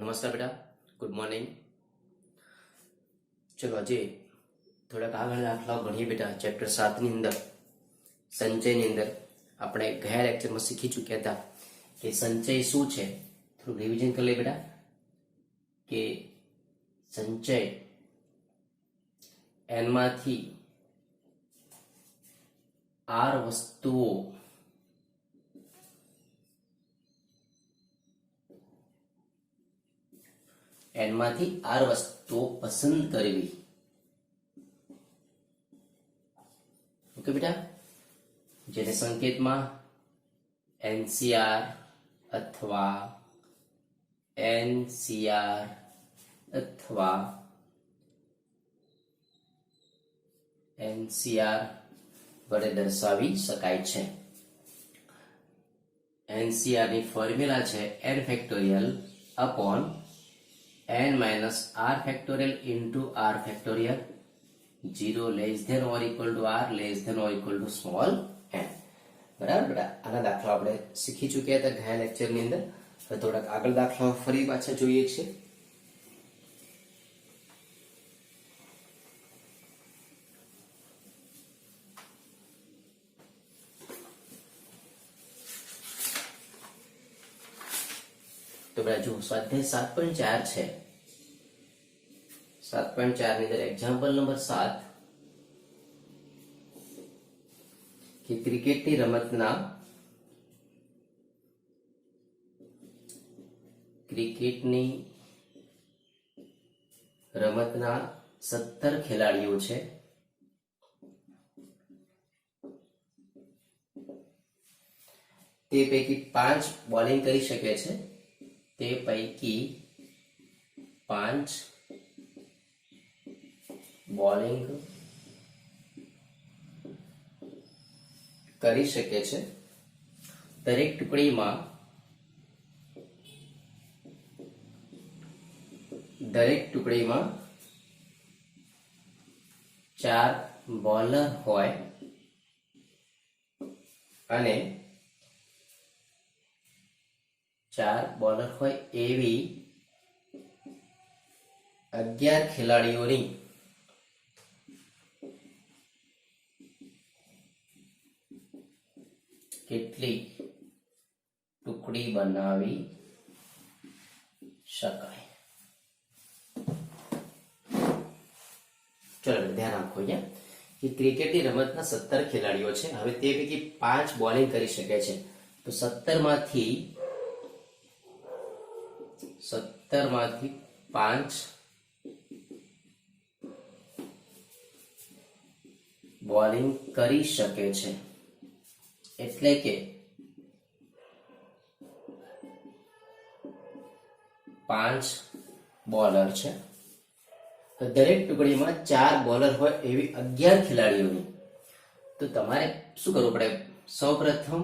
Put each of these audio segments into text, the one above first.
नमस्कार बेटा, good morning. चलो आज थोड़ा આગળ દાખલાઓ ગણીએ બેટા। ચેપ્ટર 7 ની અંદર સંચયની અંદર આપણે ગયા લેક્ચરમાં શીખી ચૂક્યા હતા કે સંચય શું છે। થોડું રિવિઝન કરી લઈએ બેટા કે સંચય n માંથી r વસ્તુઓ n માંથી r વસ્તુઓ પસંદ કરવી। ઓકે બેટા, જેને સંકેતમાં NCR અથવા NCR અથવા NCR વડે દર્શાવી શકાય છે। NCR ની ફોર્મ્યુલા છે n factorial upon n minus r factorial into r factorial 0 less than or equal to r less than or equal to small n। બરાબર બેટા, આના દાખલા આપણે શીખી ચૂક્યા હતા ગયા લેક્ચરની અંદર। હવે થોડાક આગળ દાખલા ફરી પાછા જોઈએ છે। तो बेटा जो स्वाध्याय 7.4 છે। 7.4 ની અંદર एग्जांपल नंबर 7 કે ક્રિકેટની રમતના 17 ખેલાડીઓ છે। તે પૈકી 5 બોલિંગ કરી શકે છે। તે પૈકી 5 બોલિંગ કરી શકે છે। દરેક ટુકડીમાં 4 બોલર હોય અને 4 બોલર હોય એવી 11 ખેલાડીઓની કેટલી ટુકડી બનાવી શકાય। ચલો ધ્યાન રાખો અહીંયા કે ક્રિકેટની રમતના 17 ખેલાડીઓ છે। હવે તે પૈકી 5 બોલિંગ કરી શકે છે। તો 17 માંથી 5 બોલિંગ કરી શકે છે, એટલે કે 5 બોલર છે। તો દરેક ટુકડીમાં 4 બોલર હોય એવી 11 ખેલાડીઓની તો તમારે શું કરવું પડે? સૌપ્રથમ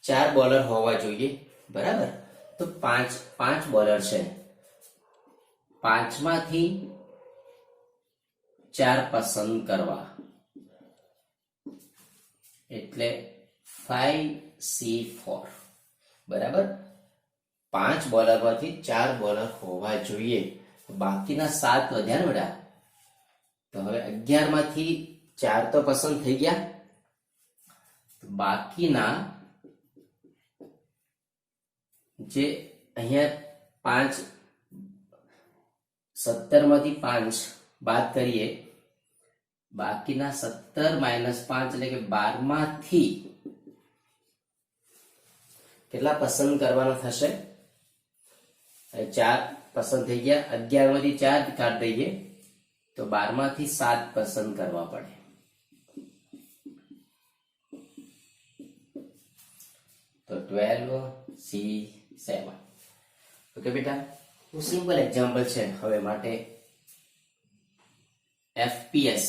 4 બોલર હોવા જોઈએ, બરાબર। તો 5 બોલર છે। 5 માંથી 4 પસંદ કરવા, એટલે 5C4 બરાબર। 5 બોલર માંથી 4 બોલર હોવા જોઈએ। બાકીના 7 વધ્યા ને બેટા। તો હવે 11 માંથી 4 તો પસંદ થઈ ગયા। બાકીના જે અહીંયા 5 17 માંથી 5 બાદ કરીએ, બાકીના 17 માઇનસ 5 એટલે કે 12 માંથી કેટલા પસંદ કરવાના થશે? 4 પસંદ થઈ ગયા। 11 માંથી 4 કાઢી દઈએ તો 12 માંથી 7 પસંદ કરવા પડે। તો 12C7। ઓકે બેટા, હું સિમ્પલ એક્ઝામ્પલ છે હવે માટે FPS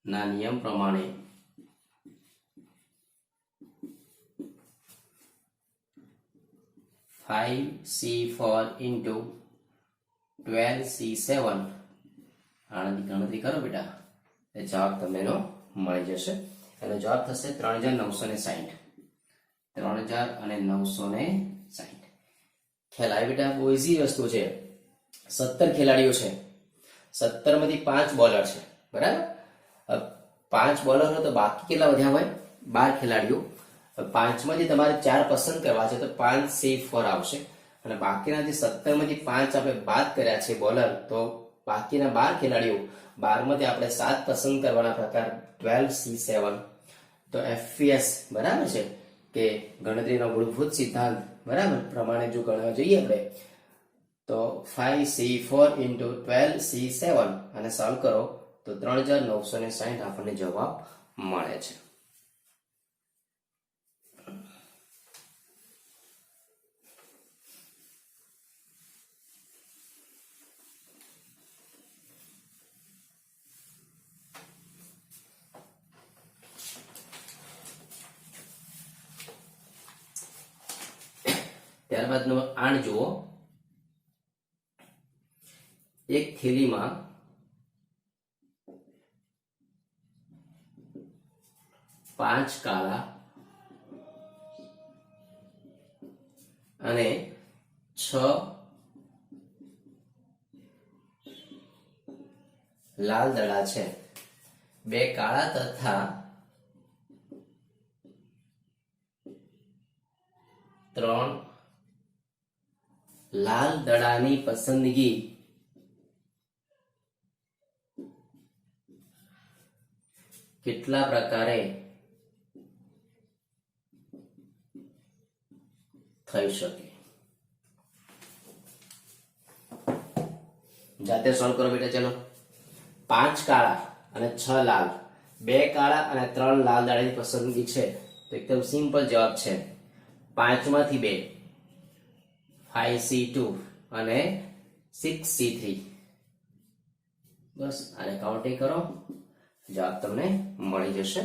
ના નિયમ પ્રમાણે 5C4 into 12C7 આનાથી ગણતરી કરો બેટા, એ જવાબ તમને મળી જશે। એનો જવાબ થશે 3960। 3960 ખ્યાલ આવી બેટા? બહુ ઈઝી વસ્તુ છે. 17 ખેલાડીઓ છે, 17 માંથી 5 બોલર છે, બરાબર? 5 બોલર હોય તો બાકી કેટલા વધ્યા હોય? 12 ખેલાડીઓ. 5 માંથી તમારે 4 પસંદ કરવા છે તો 5C4 આવશે, અને બાકીના જે 17 માંથી 5 આપણે બાદ કર્યા છે બોલર, તો બાકીના 12 ખેલાડીઓ, 12 માંથી આપણે 7 પસંદ કરવાના, પ્રકાર 12C7. તો FPS બરાબર છે કે ગણતરીનો મૂળભૂત સિદ્ધાંત બરાબર પ્રમાણે જો ગણવા જોઈએ આપણે, તો 5C4 into 12C7 અને સોલ્વ કરો તો 3960 આપણને જવાબ મળે છે. ત્યારબાદ નંબર 8 જુઓ. એક થેલીમાં 5 કાળા અને 6 લાલ દડા છે. 2 કાળા તથા 3 લાલ દડાની પસંદગી કેટલા પ્રકારે થઈ શકે? જાતે સોલ્વ કરો બેટા. ચલો, 5 કાળા અને 6 લાલ, 2 કાળા અને 3 લાલ દડાની પસંદગી છે, તો એકદમ સિમ્પલ જવાબ છે 5 માંથી 2, 5C2 અને 6C3. બસ આને કાઉન્ટિંગ કરો, જવાબ તમને મળી જશે.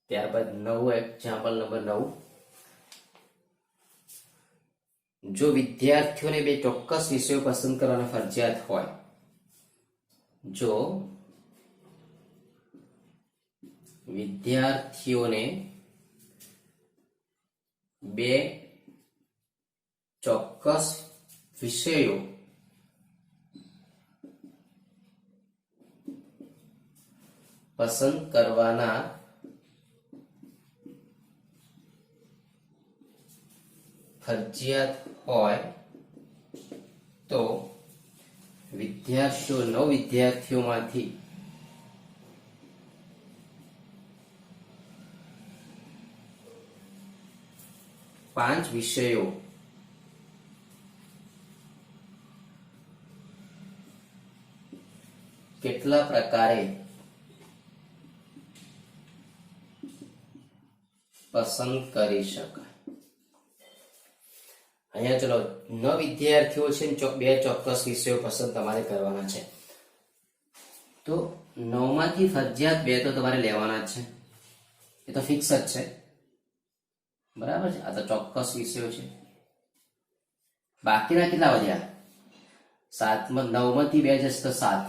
ત્યારબાદ 9 એક્ઝામ્પલ નંબર 9. જો વિદ્યાર્થીઓને 2 ચોક્કસ વિષયો પસંદ કરવાના ફરજિયાત હોય, જો વિદ્યાર્થીઓને 2 ચોક્કસ વિષયો પસંદ કરવાના ફરજિયાત હોય, તો વિદ્યાર્થીઓ 9 વિદ્યાર્થીઓમાંથી 5 વિષયો કેટલા પ્રકારે પસંદ કરી શકાય? અહીંયા ચલો 9 વિદ્યાર્થીઓ છે, 2 ચોક્કસ વિષયો પસંદ તમારે કરવાના છે, તો 9 માંથી ફરજિયાત 2 તો તમારે લેવાના જ છે, એ તો ફિક્સ જ છે, બરાબર છે? આ તો ચોક્કસ વિષયો છે. બાકીના કેટલા વધ્યા? 7 માં 9 માંથી 2 જશે તો 7,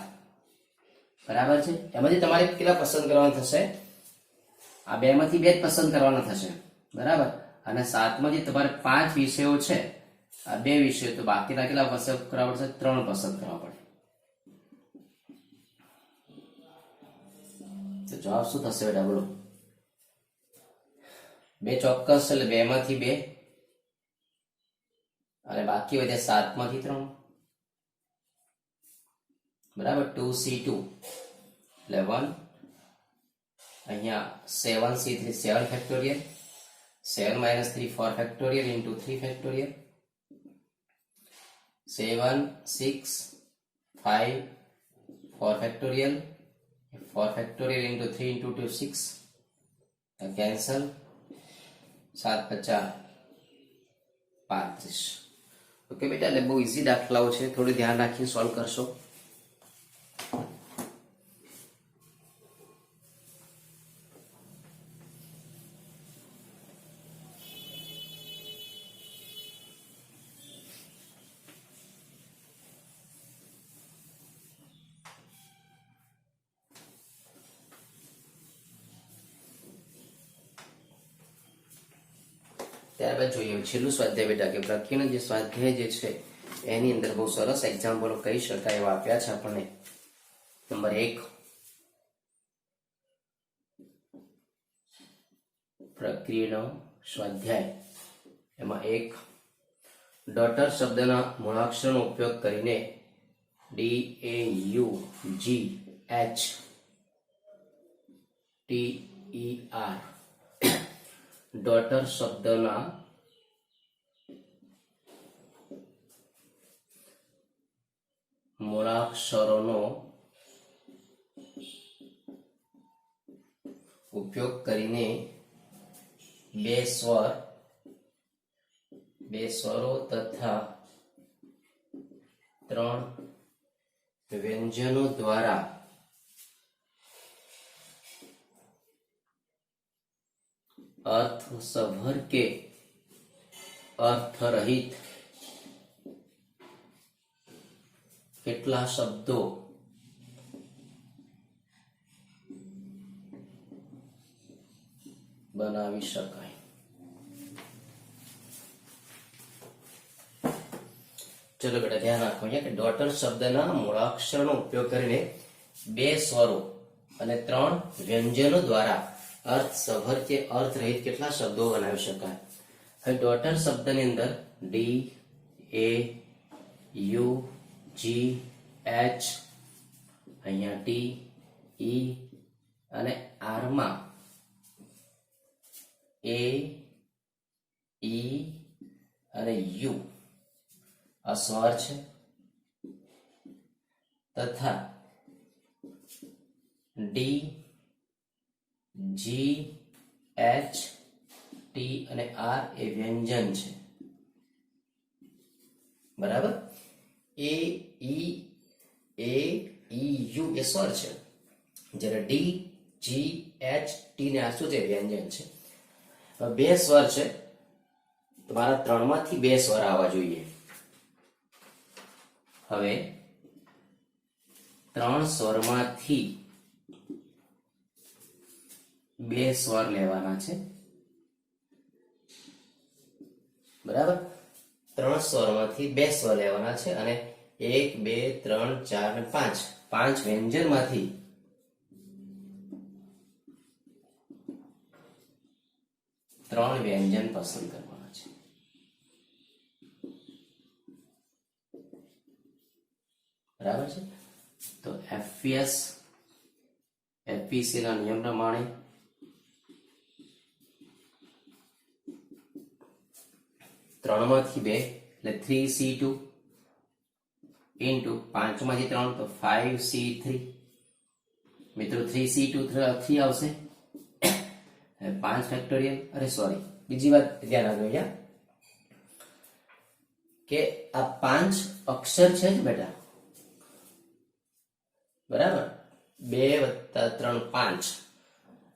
બરાબર છે? એમાંથી તમારે કેટલા પસંદ કરવાના થશે? આ 2 માંથી 2 જ પસંદ કરવાના થશે, બરાબર? અને 7 માંથી તમારે 5 વિષયો છે, આ 2 વિષયો, તો બાકીના કેટલા પસંદ કરવા પડશે? 3 પસંદ કરવા પડે. તો જવાબ શું થશે બેટા? બોલો. 2 ચોક્કસ એટલે 2 માંથી 2 અને બાકી વધે 7 માંથી 3, બરાબર? 2C2 એટલે 1, અહીંયા 7C3 7 factorial, 7 minus 3 4 factorial into 3 factorial, 7 6 5 4 factorial, 4 factorial into 3 into 2 6, cancel, 7 50 35. Okay બેટા, એટલે બહુ ઈઝી દાખલાઓ છે, થોડું ધ્યાન રાખીને સોલ્વ કરશો. ત્યારબાદ જોઈએ છેલ્લું સ્વાધ્યાય બેટા કે પ્રક્રિયાનો જે સ્વાધ્યાય જે છે એની અંદર બહુ સરસ એક્ઝામ્પલો કહી શકાય એવા આપ્યા છે આપણને. નંબર 1 પ્રક્રિયાનો સ્વાધ્યાય, એમાં 1 ડોટર શબ્દના મૂળાક્ષરનો ઉપયોગ કરીને DAUGHTER ડોટર શબ્દના મૂળાક્ષરોનો ઉપયોગ કરીને બે સ્વરો તથા 3 વ્યંજનો દ્વારા અર્થસભર કે અર્થરહિત કેટલા શબ્દો બનાવી શકાય. ચલો બેટા ધ્યાન રાખો અહીંયા કે ડોટર શબ્દના મૂળાક્ષરનો ઉપયોગ કરીને 2 સ્વરો અને 3 વ્યંજનો દ્વારા અર્થસભર કે અર્થરહિત કેટલા શબ્દો બનાવી શકાય. હવે ડોટર શબ્દની અંદર DAUGH અહીંયા TE અને R માં A E અને U આ સ્વર છે તથા D G H T અને R એ વ્યંજન છે. બરાબર. A E U એ સ્વર છે, જ્યારે D G H T ને આ શું છે? વ્યંજન છે. 2 સ્વર છે, તમારા 3 માંથી 2 સ્વર આવવા જોઈએ. હવે 3 સ્વરમાંથી 2 સ્વર લેવાના છે. બરાબર. 3 સ્વરમાંથી 2 સ્વર લેવાના છે અને 1 2 3 4 અને 5 વ્યંજનમાંથી 3 વ્યંજન પસંદ કરવાના છે. બરાબર છે. તો FPC ના નિયમ પ્રમાણે ત્રણમાંથી 2 એટલે 3C2 ઇન્ટુ 5 માંથી 3 તો 5C3. મિત્રો 3C2 3 આવશે. 5 ફેક્ટોરિયલ. અરે સોરી, બીજી વાત ધ્યાન રાખજો અહીંયા કે આ 5 અક્ષર છે જ બેટા. બરાબર. 2 + 3 5.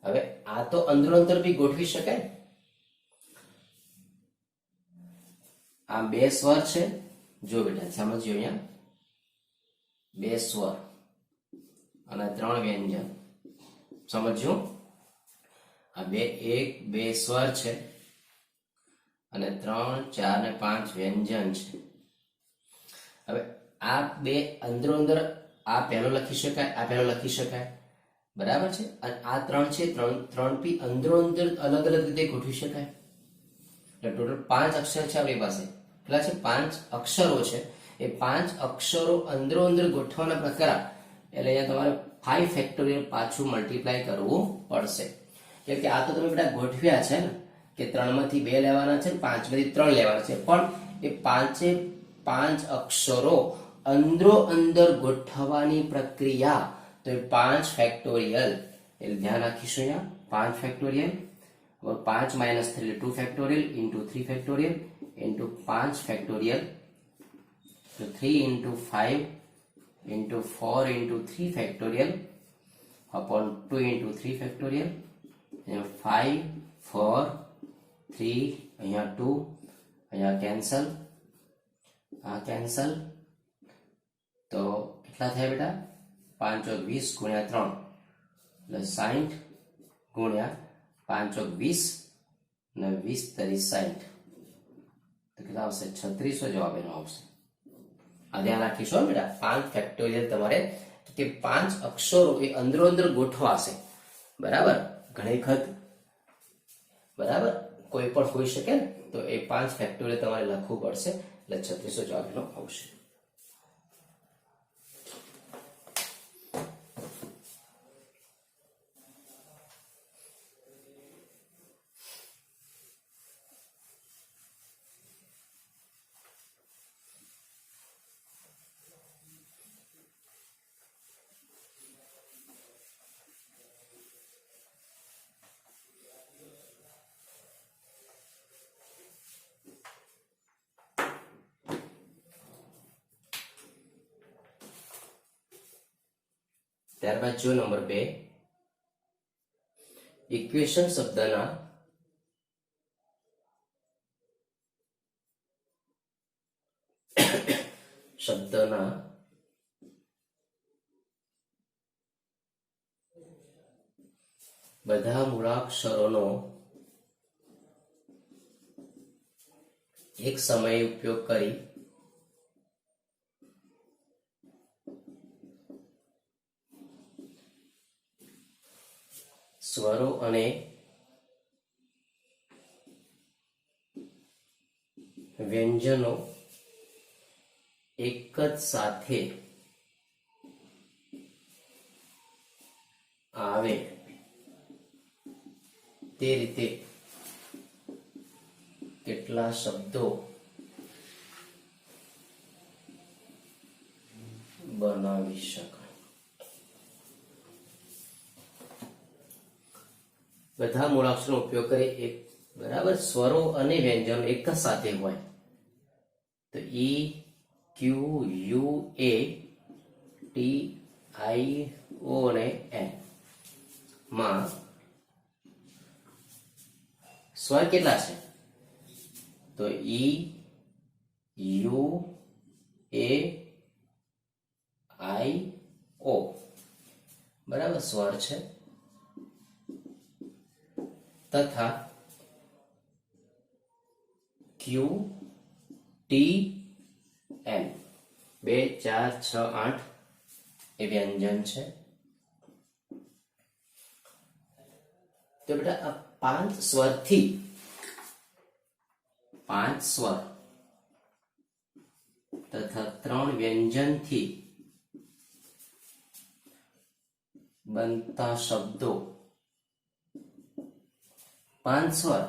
હવે આ તો અંદરો અંદર બી ગોઠવી શકાય. આ 2 સ્વર છે. જો બેટા સમજો અહીંયા 2 સ્વર અને 3 વ્યંજન. સમજો આ 2 સ્વર છે અને 3 4 અને 5 વ્યંજન છે. હવે આ 2 અંદરો અંદર આ પહેલો લખી શકાય, આ પહેલો લખી શકાય. બરાબર છે. અને આ 3 છે, 3 પી અંદરો અંદર અલગ અલગ રીતે ગોઠવી શકાય. એટલે ટોટલ 5 અક્ષર છે આપણી પાસે. કેટલા છે? 5 અક્ષરો છે. એ 5 અક્ષરો અંદરો અંદર ગોઠવાના પ્રકાર એટલે અહીંયા તમારે 5 ફેક્ટોરિયલ પાછું મલ્ટીપ્લાય કરવું પડશે. કેમ કે આ તો તમે બેટા ગોઠવ્યા છે ને કે 3 માંથી 2 લેવાના છે, 5 માંથી 3 લેવાના છે, પણ એ 5 અક્ષરો અંદરો અંદર ગોઠવવાની પ્રક્રિયા તો એ 5 ફેક્ટોરિયલ. એટલે ધ્યાન રાખીશું અહીંયા 5 ફેક્ટોરિયલ. હવે 5 - 3 એટલે 2 factorial into 3 factorial into 5 factorial. તો 3 into 5 into 4 into 3 factorial upon 2 into 3 factorial. 5 4 3 અહીંયા 2 અહીંયા કેન્સલ, આ કેન્સલ. તો કેટલા થાય બેટા? 5 × 20 × 3 એટલે 60 ગુણ્યા 5 × 20 અને 20 × 60. તો કેટલા આવશે? 3600 જવાબ એનો આવશે. આ ધ્યાન રાખીશું બેટા. 5 ફેક્ટોરિયલ તમારે કે 5 અક્ષરો એ અંદરો અંદર ગોઠવાશે. બરાબર, ઘણી વખત બરાબર કોઈ પણ હોઈ શકે ને, તો એ 5 ફેક્ટોરિયલ તમારે લખવું પડશે, એટલે 3600 જવાબ એનો આવશે. ત્યારબાદ જો નંબર 2, ઇક્વેશન શબ્દના બધા મૂળાક્ષરોનો એક સમયે ઉપયોગ કરી સ્વરો અને વ્યંજનો એક જ સાથે આવે તે રીતે કેટલા શબ્દો બનાવી શકાય? બધા મૂળાક્ષરનો ઉપયોગ કરી એક બરાબર સ્વરો અને વ્યંજનો એક જ સાથે હોય તો ઈ Q U A T I ઓ અને એન માં સ્વર કેટલા છે? તો ઈ યુ એ આઈ ઓ બરાબર સ્વર છે, તથા ક્યુ ટી એન 2 4 6 8 એ વ્યંજન છે. તો બેટા આ 5 સ્વરથી 5 સ્વર તથા 3 વ્યંજનથી બનતા શબ્દો 5 સ્વર.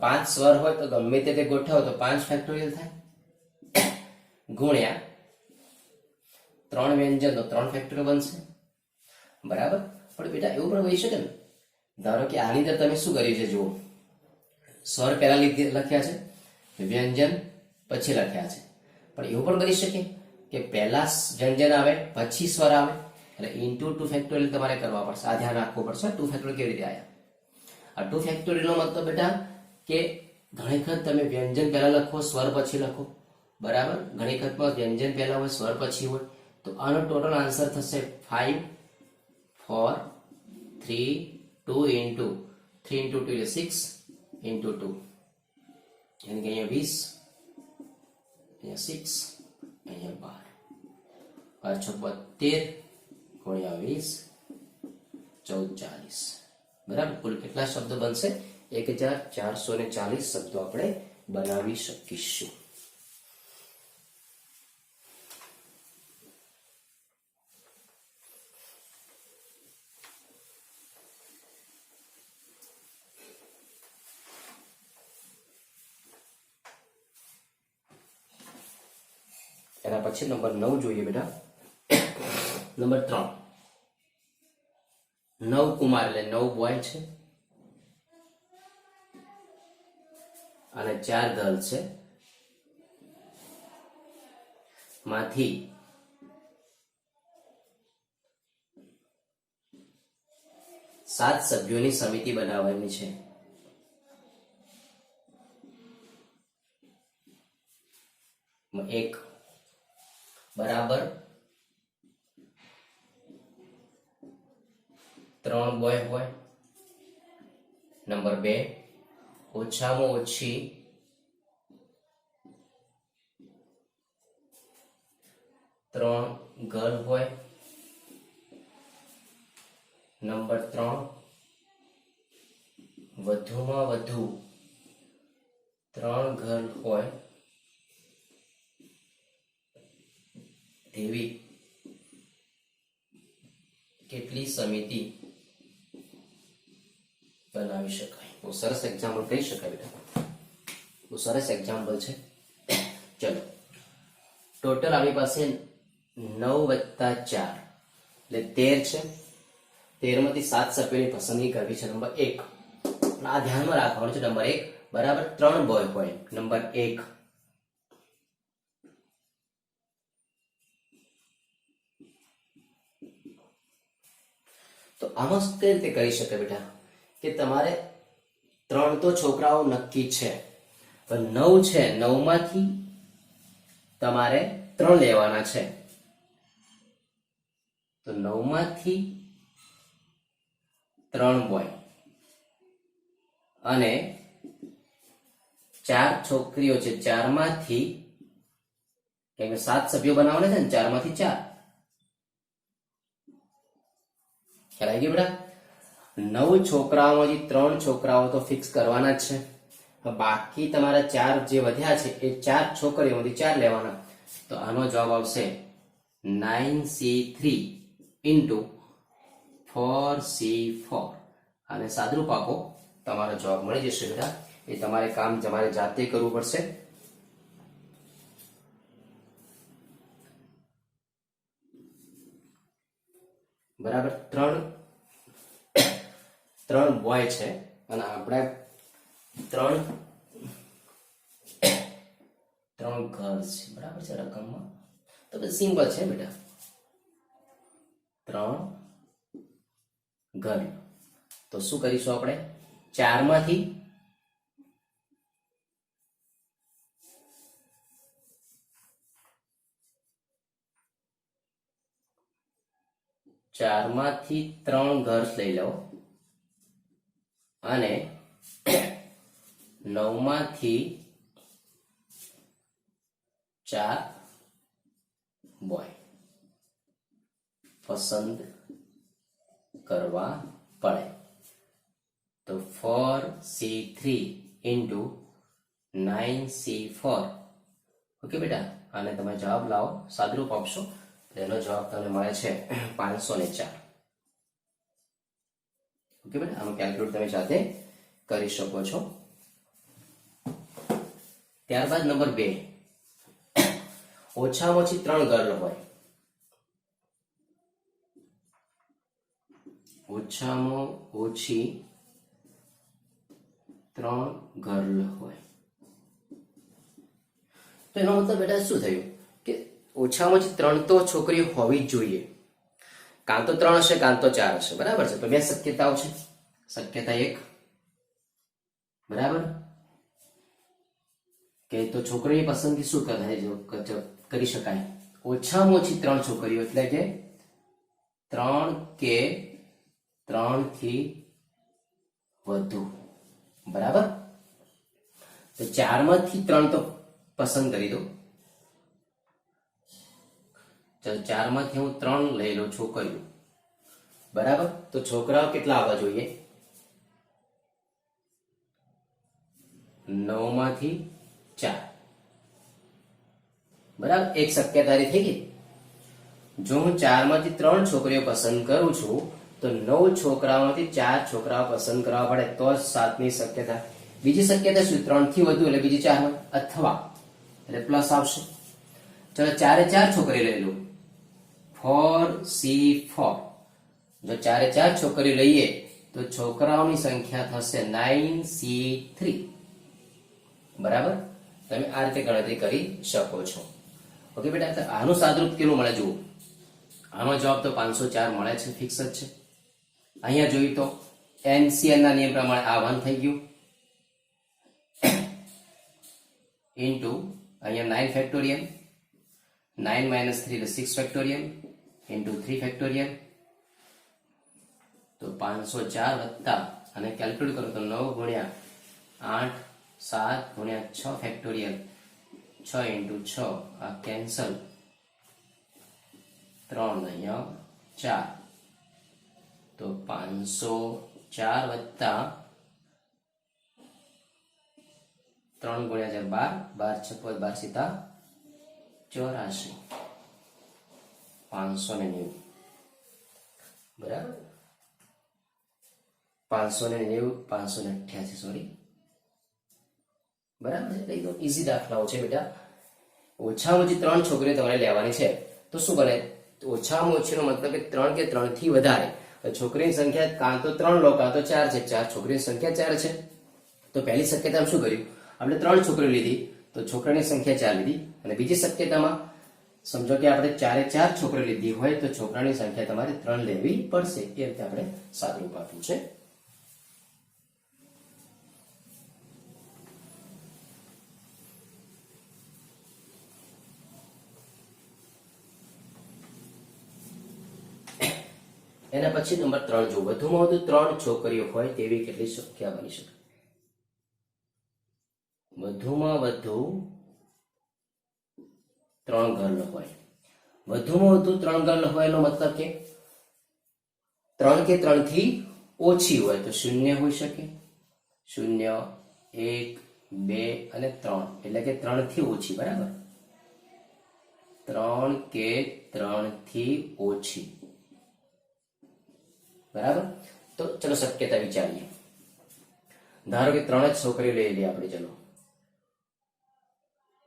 5 સ્વર હોય તો ગમે તે ગોઠવો તો 5 ફેક્ટોરિયલ થાય, ગુણ્યા 3 વ્યંજન તો 3 ફેક્ટોરિયલ બનશે. બરાબર, પણ બેટા એવું પણ હોઈ શકે ને, ધારો કે આની અંદર તમે શું કર્યું છે જુઓ, સ્વર પહેલા લખ્યા છે, વ્યંજન પછી લખ્યા છે, પણ એવું પણ બની શકે કે પહેલા વ્યંજન આવે પછી સ્વર આવે, એટલે ઇન્ટુ 2 ફેક્ટોરિયલ તમારે કરવા પડશે. આ ધ્યાન રાખવું પડશે. 2 ફેક્ટોરિયલ કેવી રીતે આવ્યા? આ 2 ફેક્ટોરિયલ નો મતલબ બેટા કે ઘણી વખત તમે વ્યંજન પહેલા લખો સ્વર પછી લખો, બરાબર, ઘણી વખતમાં વ્યંજન પહેલા હોય સ્વર પછી હોય, તો આનો ટોટલ આન્સર થશે 5 4 3 2 into 3 into 2 is 6 into 2 यानी कि અહીંયા 20 અહીંયા 6 અહીંયા 12 12 ગુણ્યા 20 1440 બરાબર. કુલ કેટલા શબ્દો બનશે? 1440 શબ્દો આપણે બનાવી શકીશું. એના પછી નંબર 9 જોઈએ બેટા. નંબર 3, નવકુમાર એટલે 9 બોય છે અને 4 ગર્લ છે, માંથી 7 સભ્યોની સમિતિ બનાવવાની છે. એક બરાબર 3 બોય હોય. નંબર 2 ઓછામાં ઓછી 3 ઘર હોય, નંબર 3 વધુમાં વધુ 3 ઘર હોય તેવી કેટલી સમિતિ બનાવી શકાય? બહુ સરસ એક્ઝામ્પલ કહી શકાય બેટા, બહુ સરસ એક્ઝામ્પલ છે. ચલો, ટોટલ આપણી પાસે 9 + 4 એટલે 13 છે. 13 માંથી 7 સભ્યોની પસંદગી કરવી છે. નંબર 1, આ ધ્યાનમાં રાખવાનું છે. નંબર 1 બરાબર 3 બોય હોય. નંબર 1 તો આમાં કઈ રીતે કરી શકે બેટા કે તમારે 3 તો છોકરાઓ નક્કી છે, પણ 9 છે, 9 માંથી તમારે 3 લેવાના છે. તો 9 માંથી 3 બોય અને 4 છોકરીઓ છે. 4 માંથી, કેમ કે 7 સભ્યો બનાવવાના છે ને, 4 માંથી 4. ખ્યાલ આવી ગયો બેટા? 9 છોકરાઓમાંથી 3 છોકરાઓ તો ફિક્સ કરવાના જ છે. બાકી તમારા 4 જે વધ્યા છે એ 4 છોકરીઓમાંથી 4 લેવાના. તો આનો જવાબ આવશે 9C3 into 4C4. અને સાદરૂપ આપો, તમારો જવાબ મળી જશે બેટા. એ તમારે કામ તમારે જાતે કરવું પડશે. બરાબર, 3 બોય છે અને આપણે 3 ગર્લ્સ છે. બરાબર છે રકમમાં? તો સિમ્પલ છે બેટા, 3 ગર્લ. તો શું કરીશું આપણે? 4 માંથી 3 ઘર્સ લઈ લો અને 9 માંથી 4 બોય પસંદ કરવા પડે. તો 4C3 into 9C4. ઓકે બેટા, અને તમે જવાબ લાવો, સાદરૂપ આપશો. એનો જવાબ તમને મળે છે 504. ઓકે બેટા, આનું કેલ્ક્યુલેટ તમે જાતે કરી શકો છો. ત્યારબાદ નંબર 2, ઓછામાં ઓછી 3 ગર્લ હોય. ઓછામાં ઓછી 3 ગર્લ હોય. તો એનો મતલબ બેટા શું થયું કે ઓછામાં ઓછી 3 તો છોકરીઓ હોવી જ જોઈએ. કાં તો 3 હશે, કાં તો 4 હશે. બરાબર છે? તો 2 શક્યતાઓ છે. શક્યતા 1, બરાબર, કે તો છોકરીની પસંદગી શું કરી શકાય? ઓછામાં ઓછી 3 છોકરીઓ એટલે કે 3 કે 3 થી વધુ. બરાબર? તો 4 માંથી 3 તો પસંદ કરી દો. ચાલો, 4 માંથી હું 3 લઈ લઉં છોકરીઓ. બરાબર? તો છોકરાઓ કેટલા આવવા જોઈએ? 9 માંથી 4. બરાબર? એક શક્યતા થઈ ગઈ. જો હું 4 માંથી 3 છોકરીઓ પસંદ કરું છું તો 9 છોકરાઓમાંથી 4 છોકરાઓ પસંદ કરવા પડે તો જ 7ની શક્યતા. બીજી શક્યતા શું? 3 થી વધુ એટલે બીજી 4 હોય, અથવા એટલે પ્લસ આવશે. ચલો, 4 એ 4 છોકરી લઈ લો, 4C4. જો 4 એ 4 છોકરી લઈએ તો છોકરાઓની સંખ્યા થશે 9C3. બરાબર? તમે આ રીતે ગણતરી કરી શકો છો. ઓકે બેટા, આનું સાદરૂપ કેટલું મળે જુઓ. આનો જવાબ તો 504 મળે છે, ફિક્સ જ છે. અહીંયા જોયું તો NCR ના નિયમ પ્રમાણે આ 1 થઈ ગયું ઇન્ટુ અહીંયા 9 ફેક્ટોરિયલ, 9 - 3 એટલે 6 ફેક્ટોરિયલ ઇન્ટુ 3 ફેક્ટોરિયલ. તો 504 વત્તા અને કેલ્ક્યુલેટ કરો તો 9 ગુણ્યા 8, 7 ગુણ્યા 6 ફેક્ટોરિયલ, 6 × 6 આ કેન્સલ 3 અહીંયા 4 તો 504 વત્તા 3 ગુણ્યા 4 12 12 6 12 84 590 બરાબર 590 588 સોરી બરાબર છે એકદમ ઈઝી દાખલાઓ છે બેટા ઓછામાં ઓછી 3 છોકરીઓ તમારે લેવાની છે તો શું બને ઓછામાં ઓછીનો મતલબ કે 3 કે 3 થી વધારે છોકરીની સંખ્યા કાં તો 3 લો કાં તો 4 છે 4 છોકરીની સંખ્યા 4 છે તો પહેલી શક્યતામાં શું કર્યું આપણે 3 છોકરીઓ લીધી તો છોકરાની સંખ્યા 4 લીધી અને બીજી શક્યતામાં સમજો કે આપણે 4 એ 4 છોકરીઓ લીધી હોય તો છોકરાની સંખ્યા તમારે 3 લેવી પડશે એ રીતે આપણે સાદુરૂપ આપ્યું છે એના પછી નંબર 3 જો વધુમાં વધુ 3 છોકરીઓ હોય તેવી કેટલી સંખ્યા બની શકે વધુમાં વધુ 3 ગર્લ હોય વધુમાં વધુ 3 ગર્લ હોય એનો મતલબ કે 3 કે 3 થી ઓછી હોય તો 0 હોઈ શકે 0 1 2 અને 3 એટલે કે 3 થી ઓછી બરાબર 3 કે 3 થી ઓછી બરાબર તો ચલો શક્યતા વિચારીએ ધારો કે 3 જ છોકરીઓ લઈ લઈએ આપણે ચલો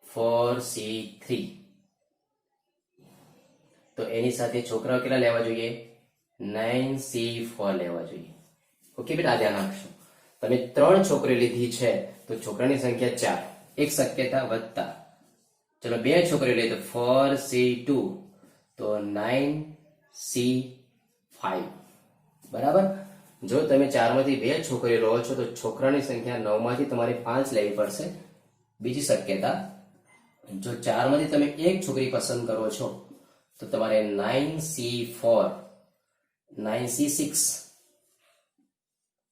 4C3 તો એની સાથે છોકરાઓ કેટલા લેવા જોઈએ 9C4 લેવા જોઈએ ઓકે બેટા ધ્યાન રાખશો તમે 3 છોકરીઓ લીધી છે તો છોકરાની સંખ્યા 4 એક શક્યતા વત્તા ચલો 2 છોકરીઓ લઈએ તો 4C2 તો 9C5 બરાબર જો તમે 4 માંથી 2 છોકરીઓ લો છો તો છોકરાની સંખ્યા 9 માંથી તમારે 5 લેવી પડશે બીજી શક્યતા જો 4 માંથી તમે એક છોકરી પસંદ કરો છો તો તમારે 9C4 9C6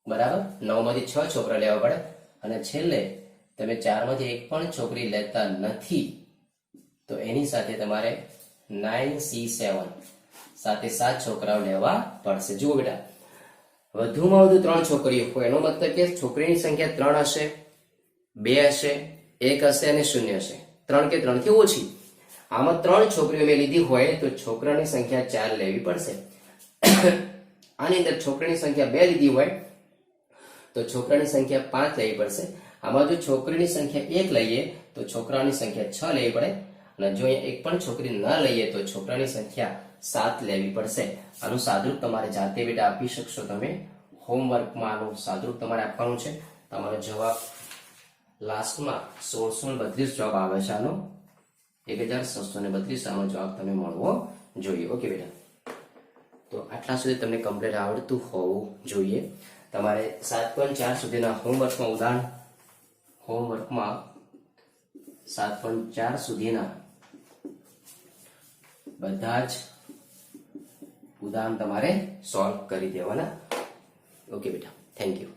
બરાબર 9 માંથી 6 છોકરા લેવા પડે અને છેલ્લે તમે 4 માંથી એક પણ છોકરી લેતા નથી તો એની સાથે તમારે 9C7 સાથે 7 છોકરાઓ લેવા પડશે જુઓ બેટા વધુમાં વધુ 3 છોકરીઓ હોય એનો મતલબ કે છોકરીની સંખ્યા 3 હશે 2 હશે 1 હશે અને 0 હશે 3 કે 3 થી ઓછી આમાં 3 છોકરીઓ મેં લીધી હોય તો છોકરાની સંખ્યા 4 લેવી પડશે આની અંદર છોકરીની સંખ્યા 2 લીધી હોય તો છોકરાની સંખ્યા 5 લેવી પડશે આમાં જો છોકરીની સંખ્યા 1 લઈએ તો છોકરાની સંખ્યા 6 લેવી પડે અને જો અહીંયા એક પણ છોકરી ન લઈએ તો છોકરાની સંખ્યા 7 લેવી પડશે આનું સાદુરૂપ તમારે જાતે બેટા આપી શકશો તમે હોમવર્કમાં આનું સાદુરૂપ તમારે આપવાનું છે તમારો જવાબ લાસ્ટમાં 1632 જવાબ આવે છે આનો 1632 આનો જવાબ તમે મળવો જોઈએ ઓકે બેટા તો આટલા સુધી તમને કમ્પ્લીટ આવડતું હોવું જોઈએ તમારે 7.4 સુધીના હોમવર્કમાં 7.4 સુધીના બધા જ ઉદાહરણ તમારે સોલ્વ કરી દેવાના ઓકે બેટા થેન્ક યુ